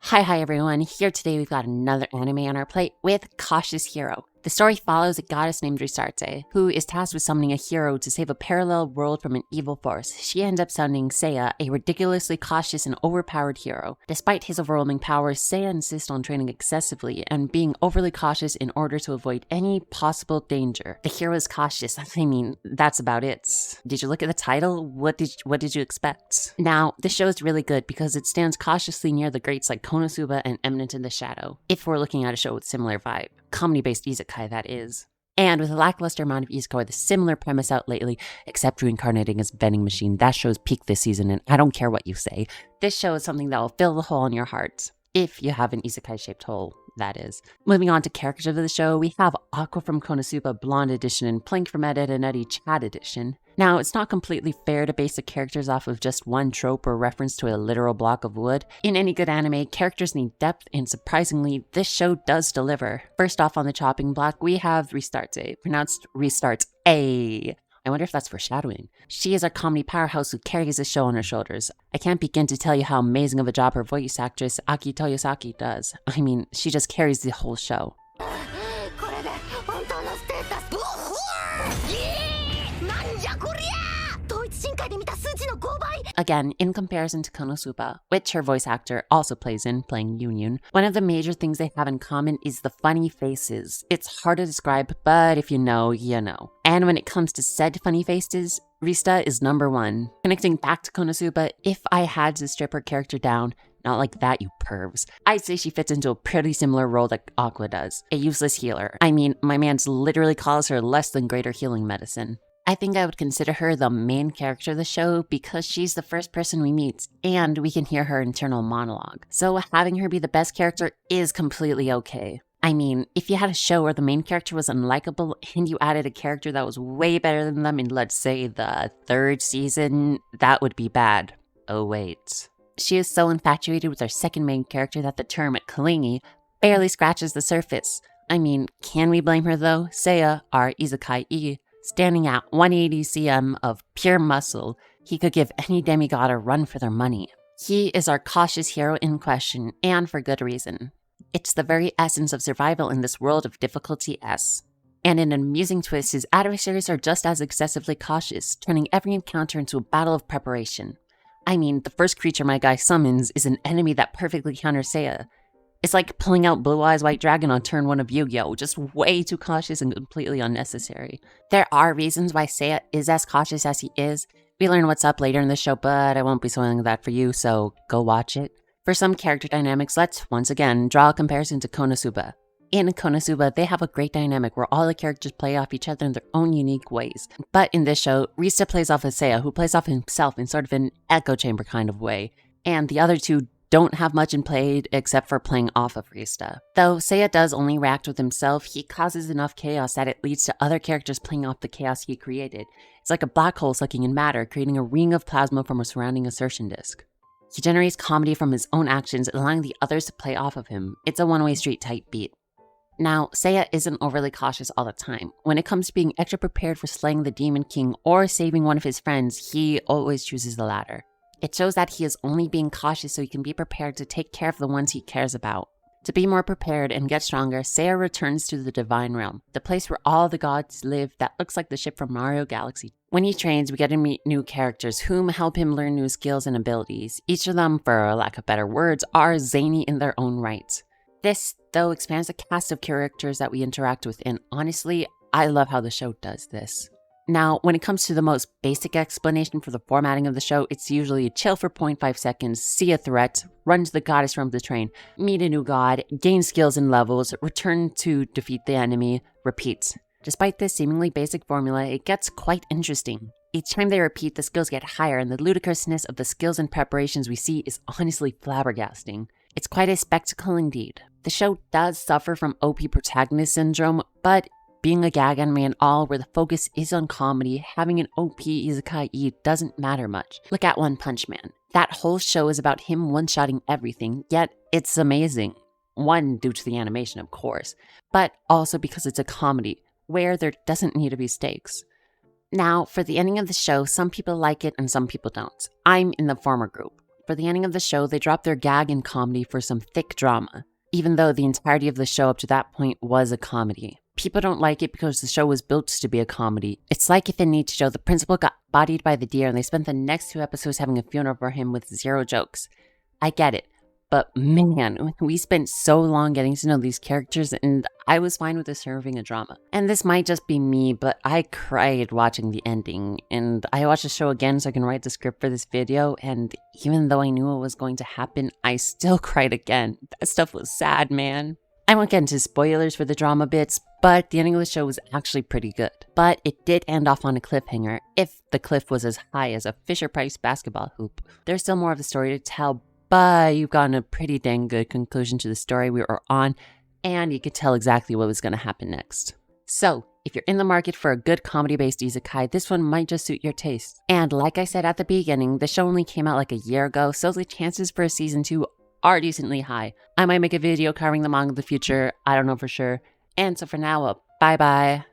Hi everyone. Here today we've got another anime on our plate with Cautious Hero. The story follows a goddess named Issac, who is tasked with summoning a hero to save a parallel world from an evil force. She ends up summoning Seiya, a ridiculously cautious and overpowered hero. Despite his overwhelming powers, Seiya insists on training excessively and being overly cautious in order to avoid any possible danger. The hero is cautious. I mean, that's about it. Did you look at the title? What did you expect? Now, this show is really good because it stands cautiously near the greats like Konosuba and Eminent in the Shadow, if we're looking at a show with similar vibe. Comedy-based isekai, that is. And with a lackluster amount of isekai with a similar premise out lately, except reincarnating as a vending machine, that show's peaked this season, and I don't care what you say. This show is something that will fill the hole in your heart. If you have an isekai-shaped hole, that is. Moving on to characters of the show, we have Aqua from Konosuba Blonde Edition and Plank from Ed, Edd n Eddy Chat Edition. Now, it's not completely fair to base the characters off of just one trope or reference to a literal block of wood. In any good anime, characters need depth, and surprisingly, this show does deliver. First off on the chopping block, we have Ristartse, pronounced Ristartse. I wonder if that's foreshadowing. She is our comedy powerhouse who carries the show on her shoulders. I can't begin to tell you how amazing of a job her voice actress, Aki Toyosaki, does. I mean, she just carries the whole show. Again, in comparison to Konosuba, which her voice actor also plays in, playing Yunyun, one of the major things they have in common is the funny faces. It's hard to describe, but if you know, you know. And when it comes to said funny faces, Rista is number one. Connecting back to Konosuba, if I had to strip her character down, not like that, you pervs, I'd say she fits into a pretty similar role that Aqua does, a useless healer. I mean, my man's literally calls her less than greater healing medicine. I think I would consider her the main character of the show because she's the first person we meet and we can hear her internal monologue. So having her be the best character is completely okay. I mean, if you had a show where the main character was unlikable and you added a character that was way better than them in, let's say, the third season, that would be bad. Oh wait. She is so infatuated with our second main character that the term clingy barely scratches the surface. I mean, can we blame her though? Seiya, our isekai, standing at 180 cm of pure muscle, he could give any demigod a run for their money. He is our cautious hero in question, and for good reason. It's the very essence of survival in this world of difficulty S. And in an amusing twist, his adversaries are just as excessively cautious, turning every encounter into a battle of preparation. I mean, the first creature my guy summons is an enemy that perfectly counters Seiya. It's like pulling out Blue Eyes White Dragon on turn 1 of Yu-Gi-Oh! Just way too cautious and completely unnecessary. There are reasons why Seiya is as cautious as he is. We learn what's up later in the show, but I won't be spoiling that for you, so go watch it. For some character dynamics, let's once again draw a comparison to Konosuba. In Konosuba, they have a great dynamic where all the characters play off each other in their own unique ways. But in this show, Rista plays off of Seiya, who plays off himself in sort of an echo chamber kind of way. And the other two don't have much in play except for playing off of Rista. Though Seiya does only react with himself, he causes enough chaos that it leads to other characters playing off the chaos he created. It's like a black hole sucking in matter, creating a ring of plasma from a surrounding insertion disk. He generates comedy from his own actions, allowing the others to play off of him. It's a one-way street type beat. Now, Seiya isn't overly cautious all the time. When it comes to being extra prepared for slaying the Demon King or saving one of his friends, he always chooses the latter. It shows that he is only being cautious so he can be prepared to take care of the ones he cares about. To be more prepared and get stronger, Seiya returns to the Divine Realm, the place where all the gods live that looks like the ship from Mario Galaxy. When he trains, we get to meet new characters whom help him learn new skills and abilities. Each of them, for lack of better words, are zany in their own right. This, though, expands the cast of characters that we interact with, and honestly, I love how the show does this. Now, when it comes to the most basic explanation for the formatting of the show, it's usually chill for 0.5 seconds, see a threat, run to the goddess realm to train, meet a new god, gain skills and levels, return to defeat the enemy, repeat. Despite this seemingly basic formula, it gets quite interesting. Each time they repeat, the skills get higher, and the ludicrousness of the skills and preparations we see is honestly flabbergasting. It's quite a spectacle indeed. The show does suffer from OP protagonist syndrome, but being a gag anime and all where the focus is on comedy, having an OP isekai doesn't matter much. Look at One Punch Man. That whole show is about him one-shotting everything, yet it's amazing. One, due to the animation, of course, but also because it's a comedy, where there doesn't need to be stakes. Now, for the ending of the show, some people like it and some people don't. I'm in the former group. For the ending of the show, they dropped their gag and comedy for some thick drama, even though the entirety of the show up to that point was a comedy. People don't like it because the show was built to be a comedy. It's like if in Need to Show, the principal got bodied by the deer and they spent the next 2 episodes having a funeral for him with 0 jokes. I get it. But man, we spent so long getting to know these characters and I was fine with this serving a drama. And this might just be me, but I cried watching the ending. And I watched the show again so I can write the script for this video. And even though I knew what was going to happen, I still cried again. That stuff was sad, man. I won't get into spoilers for the drama bits, but the ending of the show was actually pretty good. But it did end off on a cliffhanger, if the cliff was as high as a Fisher-Price basketball hoop. There's still more of the story to tell, but you've gotten a pretty dang good conclusion to the story we were on, and you could tell exactly what was going to happen next. So, if you're in the market for a good comedy-based isekai, this one might just suit your taste. And like I said at the beginning, the show only came out like a year ago, so the chances for a season 2 are decently high. I might make a video covering the manga in the future, I don't know for sure. And so for now, bye-bye.